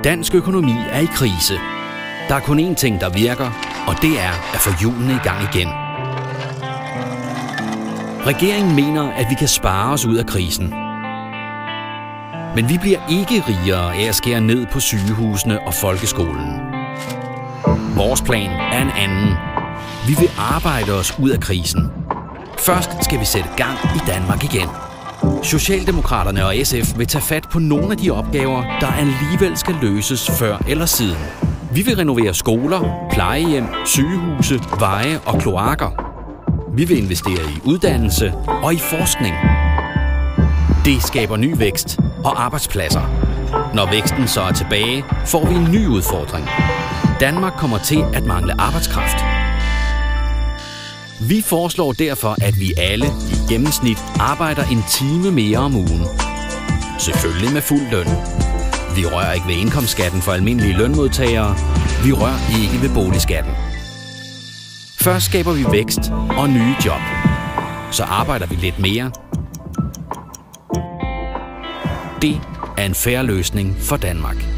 Dansk økonomi er i krise. Der er kun én ting, der virker, og det er at få hjulene i gang igen. Regeringen mener, at vi kan spare os ud af krisen. Men vi bliver ikke rigere af at skære ned på sygehusene og folkeskolen. Vores plan er en anden. Vi vil arbejde os ud af krisen. Først skal vi sætte gang i Danmark igen. Socialdemokraterne og SF vil tage fat på nogle af de opgaver, der alligevel skal løses før eller siden. Vi vil renovere skoler, plejehjem, sygehuse, veje og kloakker. Vi vil investere i uddannelse og i forskning. Det skaber ny vækst og arbejdspladser. Når væksten så er tilbage, får vi en ny udfordring. Danmark kommer til at mangle arbejdskraft. Vi foreslår derfor, at vi alle i gennemsnit arbejder en time mere om ugen. Selvfølgelig med fuld løn. Vi rører ikke ved indkomstskatten for almindelige lønmodtagere. Vi rører ikke ved boligskatten. Først skaber vi vækst og nye job. Så arbejder vi lidt mere. Det er en fair løsning for Danmark.